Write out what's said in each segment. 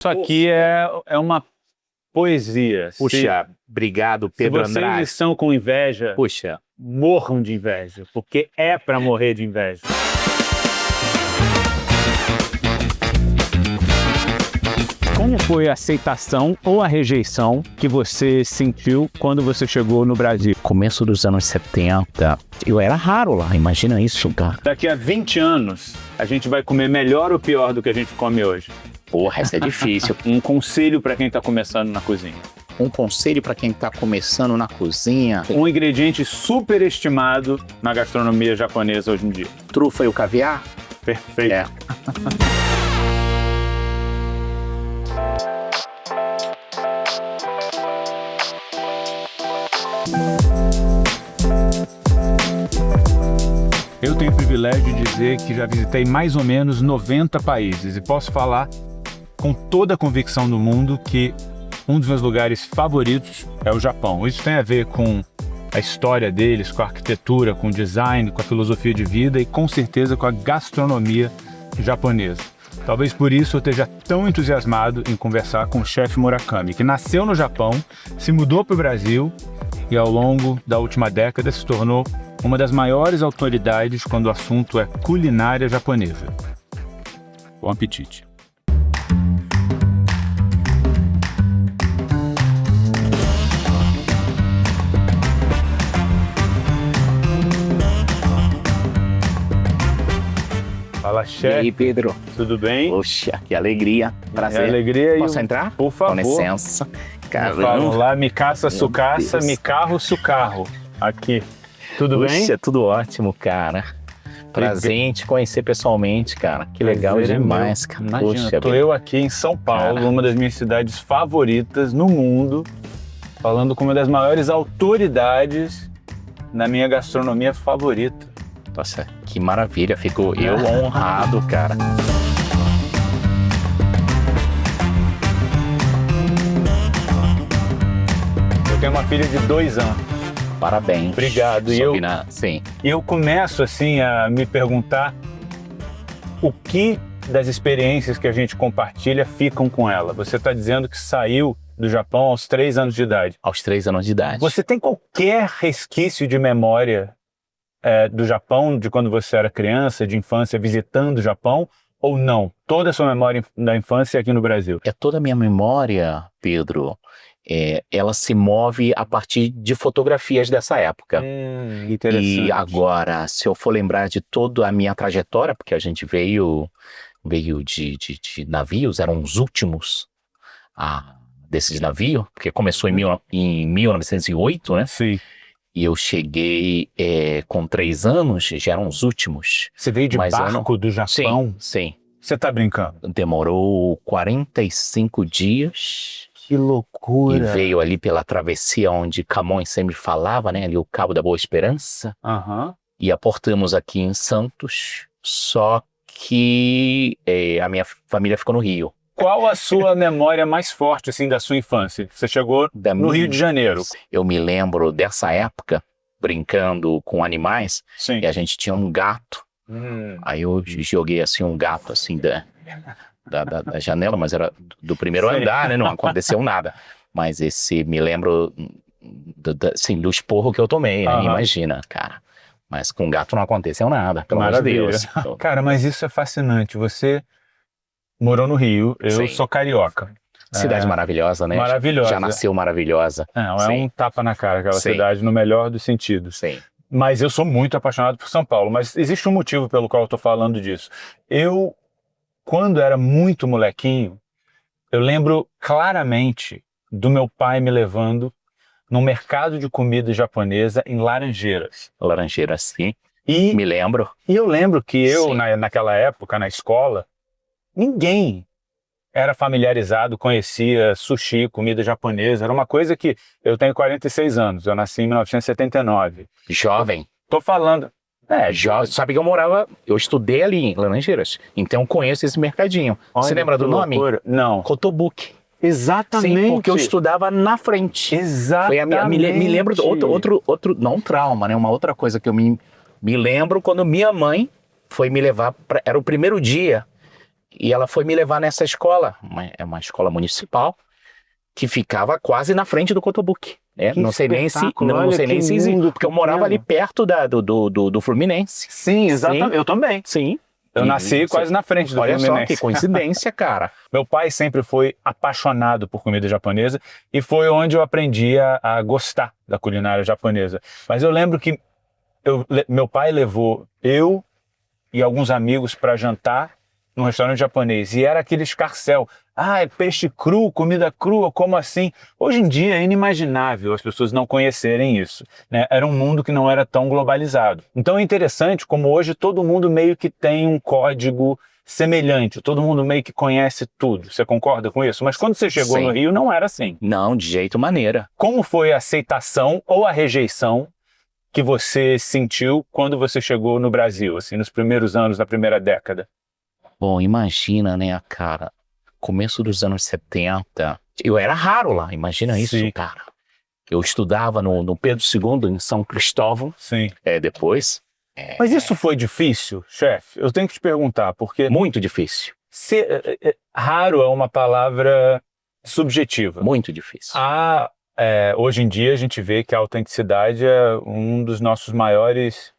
Isso aqui é uma poesia. Puxa, obrigado, Pedro Se Andrade. vocês estão com inveja, Puxa, morram de inveja, porque é para morrer de inveja. Como foi a aceitação ou a rejeição que você sentiu quando você chegou no Brasil? começo dos anos 70, eu era raro lá, imagina isso, cara. Daqui a 20 anos, a gente vai comer melhor ou pior do que a gente come hoje? Porra, essa é difícil. Um conselho para quem está começando na cozinha. Um conselho para quem tá começando na cozinha: Um ingrediente superestimado na gastronomia japonesa hoje em dia. trufa e o caviar. Perfeito. É. Eu tenho o privilégio de dizer que já visitei mais ou menos 90 países e posso falar com toda a convicção do mundo que um dos meus lugares favoritos é o Japão. Isso tem a ver com a história deles, com a arquitetura, com o design, com a filosofia de vida e com certeza com a gastronomia japonesa. Talvez por isso eu esteja tão entusiasmado em conversar com o chefe Murakami, que nasceu no Japão, se mudou para o Brasil e ao longo da última década se tornou uma das maiores autoridades quando o assunto é culinária japonesa. Bom apetite! Fala, E chefe. aí, Pedro? Tudo bem? Poxa, que alegria. Prazer. Alegria. Posso entrar? Por favor. Com licença. Falam Caramba. lá, me caça, sucaça, Deus. me carro, sucarro. Aqui. Tudo bem? Puxa, tudo ótimo, cara. Prazer em te conhecer pessoalmente, cara. Que legal Prazer é demais, meu. cara. Imagina, tô Pedro. eu aqui em São Paulo, Cara. uma das minhas cidades favoritas no mundo, falando com uma das maiores autoridades na minha gastronomia favorita. Nossa, que maravilha. Fico eu honrado, cara. Eu tenho uma filha de 2 anos. Parabéns. Obrigado. E Sim. E eu começo assim a me perguntar o que das experiências que a gente compartilha ficam com ela. Você está dizendo que saiu do Japão aos 3 anos de idade. Aos 3 anos de idade. Você tem qualquer resquício de memória do Japão, de quando você era criança, de infância, visitando o Japão, ou não? Toda a sua memória da infância é aqui no Brasil. É toda a minha memória, Pedro, ela se move a partir de fotografias dessa época. Interessante. E agora, se eu for lembrar de toda a minha trajetória, porque a gente veio de navios, eram os últimos desses navios, porque começou em 1908, né? Sim. E eu cheguei com 3 anos, já eram os últimos. Você veio de Mas eu barco do Japão? Sim. Você tá brincando? Demorou 45 dias. Que loucura. E veio ali pela travessia onde Camões sempre falava, né? Ali o Cabo da Boa Esperança. Aham. E aportamos aqui em Santos, só que a minha família ficou no Rio. Qual a sua memória mais forte, assim, da sua infância? Você chegou no Rio de Janeiro. Eu me lembro dessa época, brincando com animais, Sim. e a gente tinha um gato. Aí eu joguei assim um gato assim da janela, mas era do primeiro Sim. andar, né? Não aconteceu nada. Mas me lembro assim, do esporro que eu tomei, né? Aham. Imagina, cara. Mas com gato não aconteceu nada, pelo amor de Maravilha. Deus. Cara, mas isso é fascinante. Você morou no Rio, eu Sim. sou carioca. Cidade maravilhosa, né? Maravilhosa. Já nasceu maravilhosa. É Sim. um tapa na cara aquela Sim. cidade, no melhor dos sentidos. Sim. Mas eu sou muito apaixonado por São Paulo, mas existe um motivo pelo qual eu tô falando disso. Eu, quando era muito molequinho, eu lembro claramente do meu pai me levando num mercado de comida japonesa em Laranjeiras. Laranjeira, sim. E Me lembro. eu lembro que eu, Sim. naquela época, na escola, ninguém era familiarizado, conhecia sushi, comida japonesa. Era uma coisa que... Eu tenho 46 anos, eu nasci em 1979. Jovem. Tô falando... Sabe que eu estudei ali em Laranjeiras, então eu conheço esse mercadinho. Você olha lembra que do nome? loucura. Não. Kotobuki. Exatamente. Sim, porque eu estudava na frente. Exatamente. Foi me lembro de outro, não um trauma, né? Uma outra coisa que eu me lembro quando minha mãe foi me levar, era o primeiro dia E ela foi me levar nessa escola, é uma escola municipal, que ficava quase na frente do Cotobuque. Não sei nem se existe, porque eu morava ali perto do Fluminense. Sim, exatamente. Sim. Eu também. Sim. Eu nasci quase na frente do Olha Fluminense. só, que coincidência, cara. Meu pai sempre foi apaixonado por comida japonesa e foi onde eu aprendi a gostar da culinária japonesa. Mas eu lembro que meu pai levou eu e alguns amigos para jantar num restaurante japonês e era aquele escarcéu. É peixe cru, comida crua, como assim? Hoje em dia é inimaginável as pessoas não conhecerem isso, né? Era um mundo que não era tão globalizado. Então é interessante como hoje todo mundo meio que tem um código semelhante, todo mundo meio que conhece tudo. Você concorda com isso? Mas quando você chegou Sim. no Rio não era assim. Não, de jeito maneira. Como foi a aceitação ou a rejeição que você sentiu quando você chegou no Brasil, assim, nos primeiros anos da primeira década? Bom, imagina, né, cara? Começo dos anos 70, eu era raro lá, imagina isso, Sim. cara. Eu estudava no Pedro II, em São Cristóvão. Sim. Depois. Mas isso foi difícil, chefe? Eu tenho que te perguntar, porque... Muito difícil. Raro é uma palavra subjetiva. Muito difícil. Hoje em dia a gente vê que a autenticidade é um dos nossos maiores,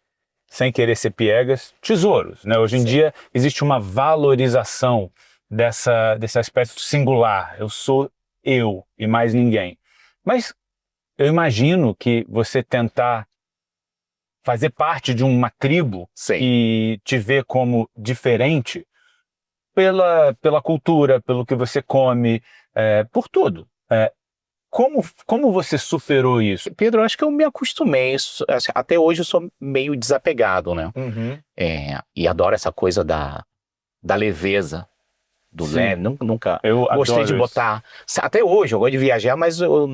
sem querer ser piegas, tesouros, né? Hoje em dia existe uma valorização dessa espécie singular. Eu sou eu e mais ninguém. Mas eu imagino que você tentar fazer parte de uma tribo e te ver como diferente pela cultura, pelo que você come, por tudo. Como você superou isso? Pedro, eu acho que eu me acostumei. Até hoje eu sou meio desapegado, né? Uhum. E adoro essa coisa da leveza. Nunca eu gostei de botar. Até hoje eu gosto de viajar, mas eu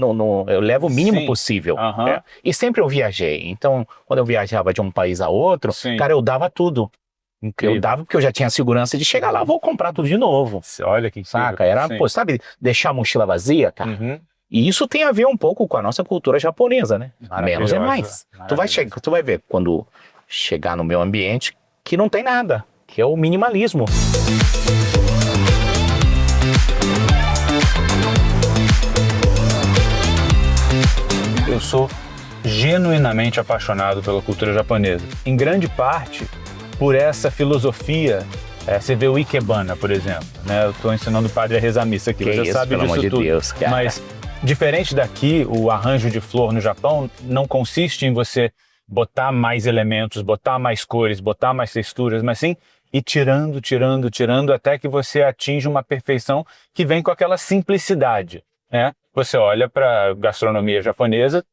levo o mínimo possível. Uhum. E sempre eu viajei. Então, quando eu viajava de um país a outro, cara, eu dava tudo. Incrível. Eu dava porque eu já tinha a segurança de chegar lá, vou comprar tudo de novo. Olha que incrível. Saca? Era, sabe, deixar a mochila vazia, cara. Uhum. E isso tem a ver um pouco com a nossa cultura japonesa, né? Menos é mais. Tu vai ver quando chegar no meu ambiente que não tem nada, que é o minimalismo. Eu sou genuinamente apaixonado pela cultura japonesa. Em grande parte por essa filosofia. Você vê o Ikebana, por exemplo, né? Eu estou ensinando o padre a rezar a missa aqui, você sabe pelo disso amor de tudo. Deus, cara. Mas, diferente daqui, o arranjo de flor no Japão não consiste em você botar mais elementos, botar mais cores, botar mais texturas, mas sim ir tirando até que você atinja uma perfeição que vem com aquela simplicidade, né? Você olha para a gastronomia japonesa,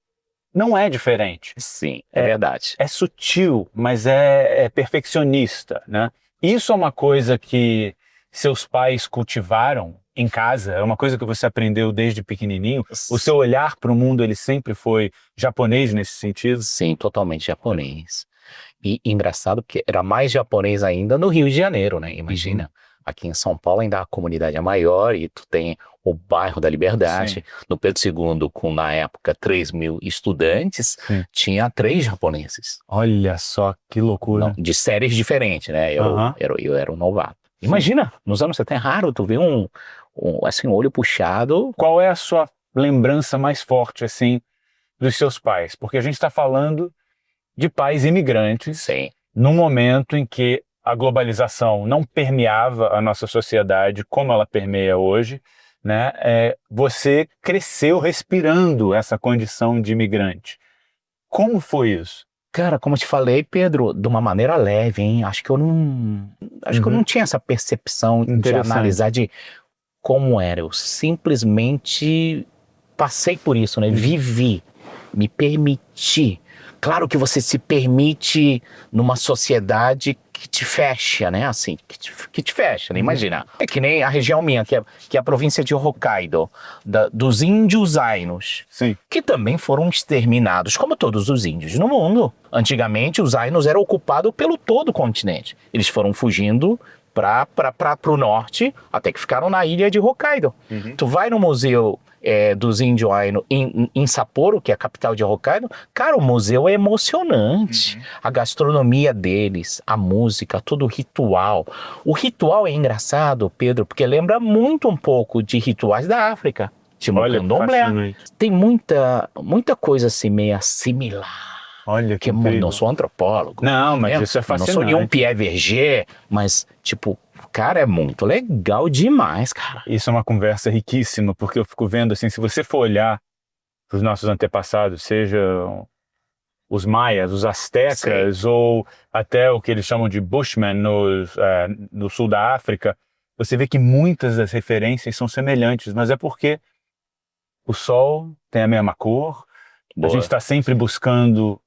não é diferente. Sim, é verdade. É sutil, mas é perfeccionista, né? Isso é uma coisa que seus pais cultivaram em casa? É uma coisa que você aprendeu desde pequenininho? O seu olhar para o mundo, ele sempre foi japonês nesse sentido? Sim, totalmente japonês. E engraçado porque era mais japonês ainda no Rio de Janeiro, né? Imagina, aqui em São Paulo ainda a comunidade é maior e tu tem o bairro da Liberdade. Sim. No Pedro II, com na época 3.000 estudantes, tinha 3 japoneses. Olha só que loucura. Não, de séries diferentes, né? Eu era um novato. Imagina, nos anos 70 é raro tu ver um olho puxado. Qual é a sua lembrança mais forte, assim, dos seus pais? Porque a gente está falando de pais imigrantes, num momento em que a globalização não permeava a nossa sociedade como ela permeia hoje, né? Você cresceu respirando essa condição de imigrante. Como foi isso? Cara, como eu te falei, Pedro, de uma maneira leve, hein? Acho que eu não tinha essa percepção de analisar de como era. Eu simplesmente passei por isso, né? Vivi, me permiti. Claro que você se permite numa sociedade que te fecha, né? Assim, que te fecha, né? Imagina. É que nem a região minha, que é a província de Hokkaido, dos índios Ainos, que também foram exterminados, como todos os índios no mundo. Antigamente, os Ainos eram ocupados pelo todo o continente. Eles foram fugindo para o norte, até que ficaram na ilha de Hokkaido. Tu vai no museu dos índios aí em Sapporo, que é a capital de Hokkaido. Cara, o museu é emocionante. A gastronomia deles, a música, todo o ritual. O ritual é engraçado, Pedro, porque lembra muito um pouco de rituais da África. Tipo o candomblé. Fascinante. Tem muita coisa assim meio similar. Olha que Que eu incrível. não sou antropólogo. Não, mas né? isso é Não fascinante. sou nenhum Pierre Verger, mas, tipo, cara, é muito legal demais, cara. Isso é uma conversa riquíssima, porque eu fico vendo assim, se você for olhar para os nossos antepassados, sejam os maias, os astecas, ou até o que eles chamam de Bushmen no sul da África, você vê que muitas das referências são semelhantes, mas é porque o sol tem a mesma cor, a gente está sempre buscando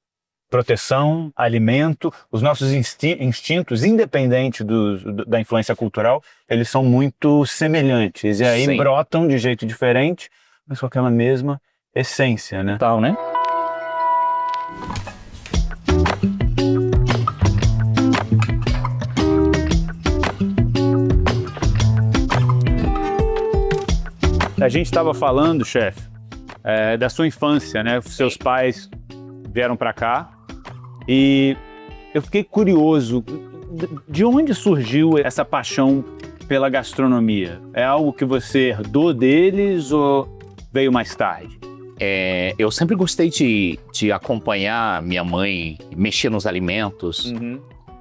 proteção, alimento, os nossos instintos, independente da influência cultural, eles são muito semelhantes, e aí Sim. brotam de jeito diferente, mas com aquela mesma essência, né? Tal, né? A gente estava falando, chefe, da sua infância, né? Seus pais vieram para cá e eu fiquei curioso, de onde surgiu essa paixão pela gastronomia? É algo que você herdou deles ou veio mais tarde? Eu sempre gostei de acompanhar minha mãe mexer nos alimentos,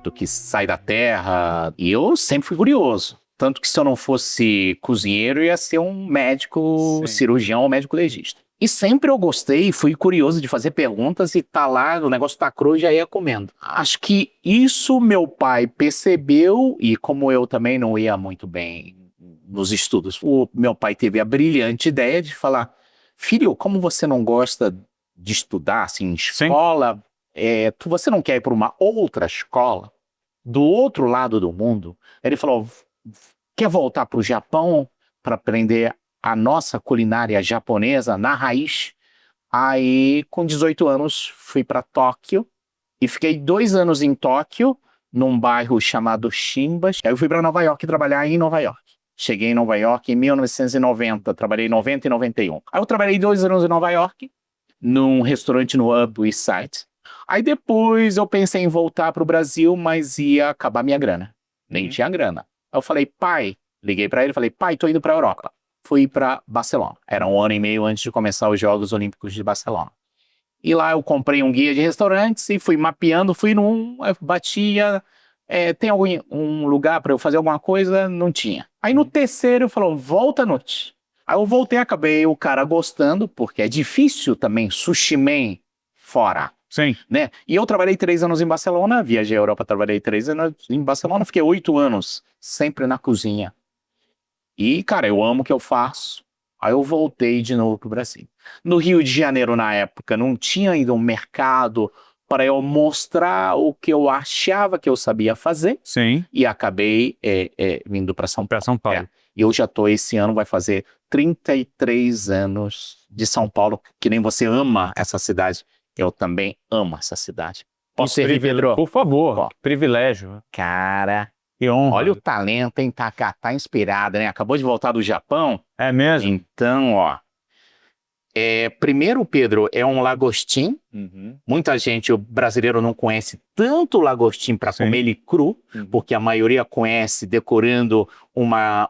do que sai da terra, e eu sempre fui curioso. Tanto que se eu não fosse cozinheiro, eu ia ser um médico cirurgião ou médico legista. E sempre eu gostei, fui curioso de fazer perguntas e tá lá, o negócio tá cru e já ia comendo. Acho que isso meu pai percebeu, e como eu também não ia muito bem nos estudos, o meu pai teve a brilhante ideia de falar: filho, como você não gosta de estudar assim, em escola, você não quer ir para uma outra escola do outro lado do mundo? Ele falou: quer voltar para o Japão para aprender a nossa culinária japonesa na raiz? Aí, com 18 anos, fui para Tóquio e fiquei 2 anos em Tóquio, num bairro chamado Shimbas. Aí eu fui para Nova York trabalhar em Nova York. Cheguei em Nova York em 1990, trabalhei em 90 e 91. Aí eu trabalhei 2 anos em Nova York, num restaurante no Upper East Side. Aí depois eu pensei em voltar para o Brasil, mas ia acabar minha grana. Nem tinha grana. Aí eu falei: pai, liguei para ele e falei: pai, tô indo para a Europa. Fui para Barcelona. Era 1 ano e meio antes de começar os Jogos Olímpicos de Barcelona. E lá eu comprei um guia de restaurantes e fui mapeando, fui batia, tem um lugar para eu fazer alguma coisa? Não tinha. Aí no terceiro falou: volta à noite. Aí eu voltei, acabei o cara gostando, porque é difícil também sushi man fora. Sim. Né? E eu trabalhei 3 anos em Barcelona, viajei à Europa, trabalhei 3 anos em Barcelona, fiquei 8 anos sempre na cozinha. E, cara, eu amo o que eu faço. Aí eu voltei de novo pro Brasil. No Rio de Janeiro, na época, não tinha ainda um mercado para eu mostrar o que eu achava que eu sabia fazer. Sim. E acabei vindo para São Paulo. Para São Paulo. E eu já tô, esse ano vai fazer 33 anos de São Paulo, que nem você ama essa cidade. Eu também amo essa cidade. Posso servir, Pedro? Por favor, privilégio. Cara, que honra. Olha o talento, hein? Tá inspirado, né? Acabou de voltar do Japão. É mesmo? Então, ó. Primeiro, Pedro, é um lagostim. Muita gente, o brasileiro não conhece tanto o lagostim para comer ele cru, porque a maioria conhece decorando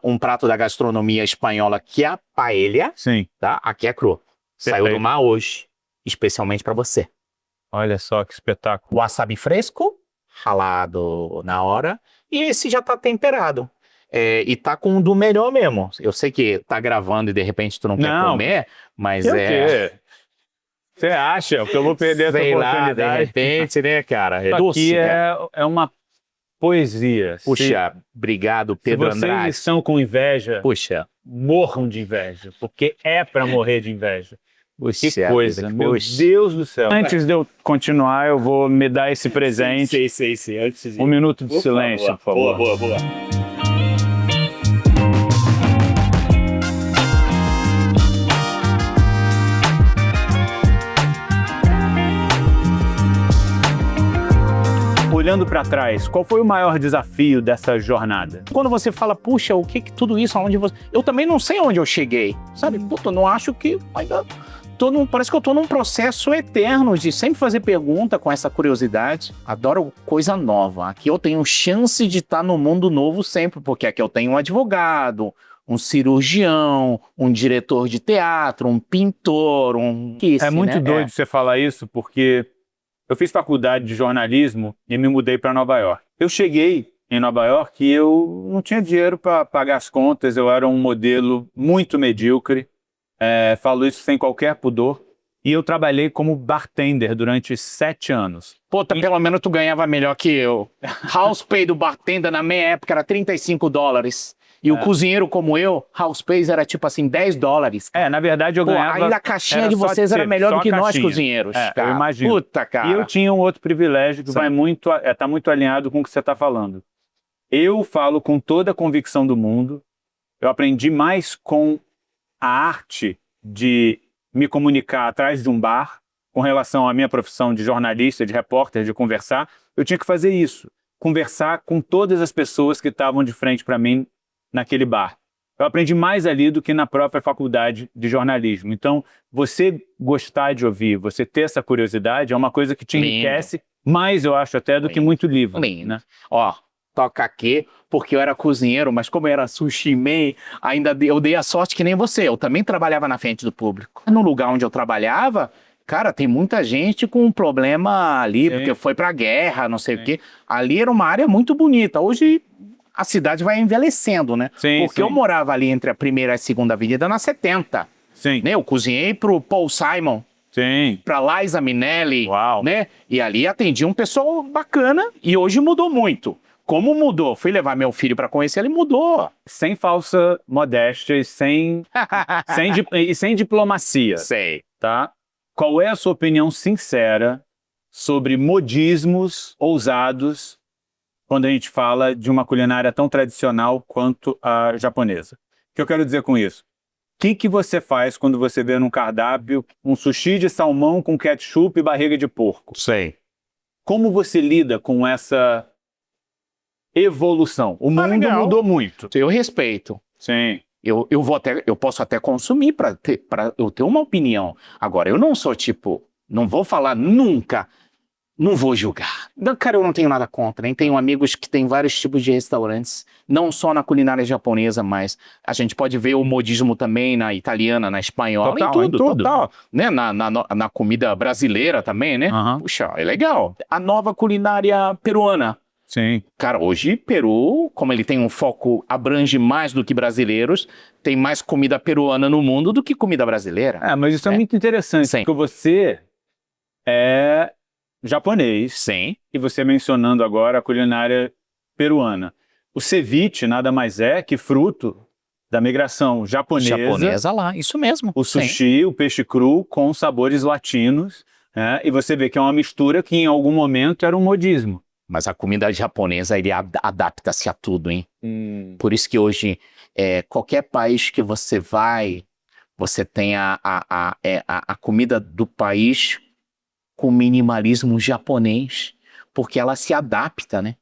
um prato da gastronomia espanhola, que é a paella. Sim. Tá? Aqui é cru. Saiu do mar hoje, especialmente para você. Olha só que espetáculo. Wasabi fresco, ralado na hora, e esse já tá temperado. E tá com um do melhor mesmo. Eu sei que tá gravando e de repente tu não quer comer, mas Você acha que eu vou perder essa oportunidade? De repente, né, cara? Isso aqui é uma poesia. Puxa, obrigado, Pedro Andrade. Se vocês estão com inveja, morram de inveja, porque é pra morrer de inveja. Que coisa, meu Deus do céu. Antes de eu continuar, eu vou me dar esse presente. Sim. Antes de... 1 minuto de silêncio, por favor. Boa. olhando para trás, qual foi o maior desafio dessa jornada? Quando você fala, puxa, o que tudo isso, aonde você... Eu também não sei onde eu cheguei, sabe? Puta, eu não acho que ainda... Parece que eu tô num processo eterno de sempre fazer pergunta com essa curiosidade. Adoro coisa nova. Aqui eu tenho chance de estar no mundo novo sempre, porque aqui eu tenho um advogado, um cirurgião, um diretor de teatro, um pintor, É muito doido você falar isso, porque eu fiz faculdade de jornalismo e me mudei para Nova York. Eu cheguei em Nova York e eu não tinha dinheiro para pagar as contas, eu era um modelo muito medíocre. Falo isso sem qualquer pudor. E eu trabalhei como bartender durante 7 anos. Puta, pelo menos tu ganhava melhor que eu. House pay do bartender na minha época era $35. E o cozinheiro como eu, house pay era tipo assim, $10. Na verdade eu ganhava... Ainda a caixinha de vocês era melhor do que nós cozinheiros. Eu imagino. Puta, cara. E eu tinha um outro privilégio que tá muito alinhado com o que você tá falando. Eu falo com toda a convicção do mundo. Eu aprendi mais com a arte de me comunicar atrás de um bar, com relação à minha profissão de jornalista, de repórter, de conversar. Eu tinha que fazer isso, conversar com todas as pessoas que estavam de frente para mim naquele bar. Eu aprendi mais ali do que na própria faculdade de jornalismo. Então, você gostar de ouvir, você ter essa curiosidade, é uma coisa que te enriquece mais, eu acho, até do que muito livro. Né? Ó, toca aqui, porque eu era cozinheiro, mas como eu era sushi man, eu dei a sorte que nem você. Eu também trabalhava na frente do público. No lugar onde eu trabalhava, cara, tem muita gente com um problema ali, porque foi pra guerra, não sei o quê. Ali era uma área muito bonita. Hoje a cidade vai envelhecendo, né? Porque eu morava ali entre a primeira e a segunda avenida na 70. Né? Eu cozinhei pro Paul Simon. Pra Liza Minnelli. Né? E ali atendia um pessoal bacana e hoje mudou muito. Como mudou? Fui levar meu filho para conhecer, ele mudou. Sem falsa modéstia e sem diplomacia. Sei. Tá? Qual é a sua opinião sincera sobre modismos ousados quando a gente fala de uma culinária tão tradicional quanto a japonesa? O que eu quero dizer com isso? O que você faz quando você vê num cardápio um sushi de salmão com ketchup e barriga de porco? Sei. Como você lida com essa evolução? O mundo mudou muito. Eu respeito. Sim. Eu posso até consumir para eu ter uma opinião. Agora, eu não sou tipo, não vou falar nunca, não vou julgar. Cara, eu não tenho nada contra, nem tenho amigos que têm vários tipos de restaurantes, não só na culinária japonesa, mas a gente pode ver o modismo também na italiana, na espanhola, em tudo. Total. Né? Na comida brasileira também, né? Puxa, é legal. A nova culinária peruana. Sim. Cara, hoje Peru, como ele tem um foco, abrange mais do que brasileiros, tem mais comida peruana no mundo do que comida brasileira. Mas isso é muito interessante, porque você é japonês. Sim. E você mencionando agora a culinária peruana. O ceviche nada mais é que fruto da migração japonesa lá, isso mesmo. O sushi, o peixe cru com sabores latinos, né? E você vê que é uma mistura que em algum momento era um modismo. Mas a comida japonesa, ele adapta-se a tudo, hein? Por isso que hoje, qualquer país que você vai, você tem a comida do país com minimalismo japonês, porque ela se adapta, né?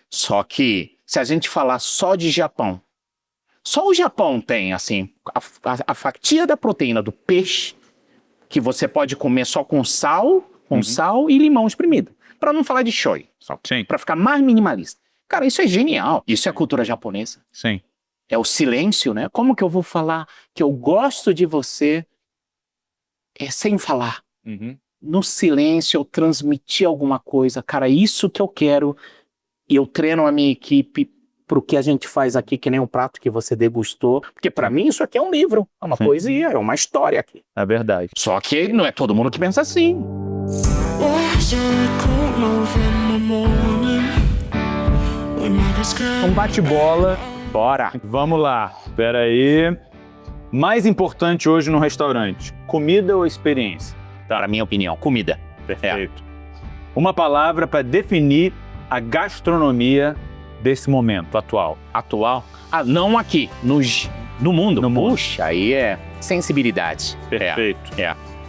Só que, se a gente falar só de Japão, só o Japão tem, assim, a fatia da proteína do peixe, que você pode comer só com sal e limão espremido. Para não falar de shoyu, só para ficar mais minimalista. Cara, isso é genial. Isso é a cultura japonesa. Sim. É o silêncio, né? Como que eu vou falar que eu gosto de você sem falar? No silêncio eu transmitir alguma coisa. Cara, isso que eu quero. E eu treino a minha equipe pro que a gente faz aqui, que nem um prato que você degustou. Porque para mim isso aqui é um livro, é uma poesia, é uma história aqui. É verdade. Só que não é todo mundo que pensa assim. Um bate-bola. Bora. Vamos lá. Espera aí. Mais importante hoje no restaurante, comida ou experiência? Tá. Na minha opinião, comida. Perfeito. Uma palavra para definir a gastronomia desse momento atual. Atual? Não aqui, no mundo. Puxa, aí é sensibilidade. Perfeito.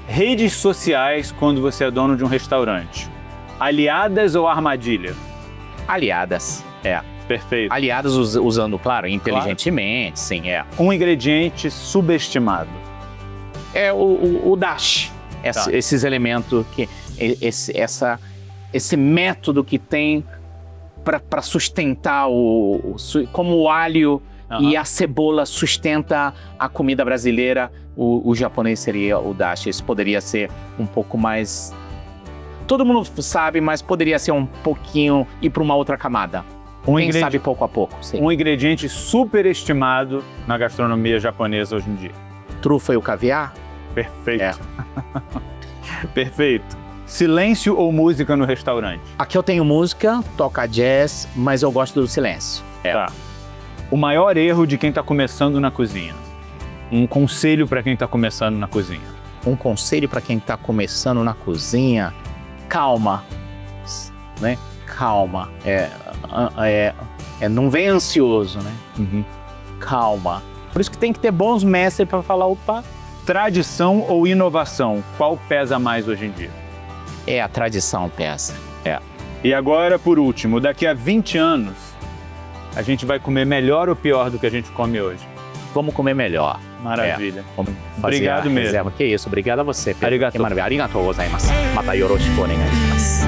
Redes sociais quando você é dono de um restaurante. Aliadas ou armadilha? Aliadas. Perfeito. Aliadas usando, claro, inteligentemente, sim, Um ingrediente subestimado. É o dashi. Tá. Esses elementos, esse método que tem para sustentar como o alho e a cebola sustenta a comida brasileira, o japonês seria o dashi. Isso poderia ser um pouco mais... Todo mundo sabe, mas poderia ser um pouquinho, ir para uma outra camada. Quem sabe pouco a pouco, sim. Um ingrediente superestimado na gastronomia japonesa hoje em dia. Trufa e o caviar? Perfeito. Perfeito. Silêncio ou música no restaurante? Aqui eu tenho música, toca jazz, mas eu gosto do silêncio. Tá. O maior erro de quem está começando na cozinha. Um conselho para quem está começando na cozinha. Um conselho para quem está começando na cozinha: calma, né? Calma. Não vem ansioso, né? Calma. Por isso que tem que ter bons mestres para falar, opa. Tradição ou inovação? Qual pesa mais hoje em dia? A tradição pesa. E agora, por último, daqui a 20 anos, a gente vai comer melhor ou pior do que a gente come hoje? Vamos comer melhor. Maravilha. Vamos fazer Obrigado a mesmo. reserva. Que isso, obrigado a você, Pedro. Arigato. Que maravilha. Arigatou gozaimasu. Mata yoroshiku onegai shimasu.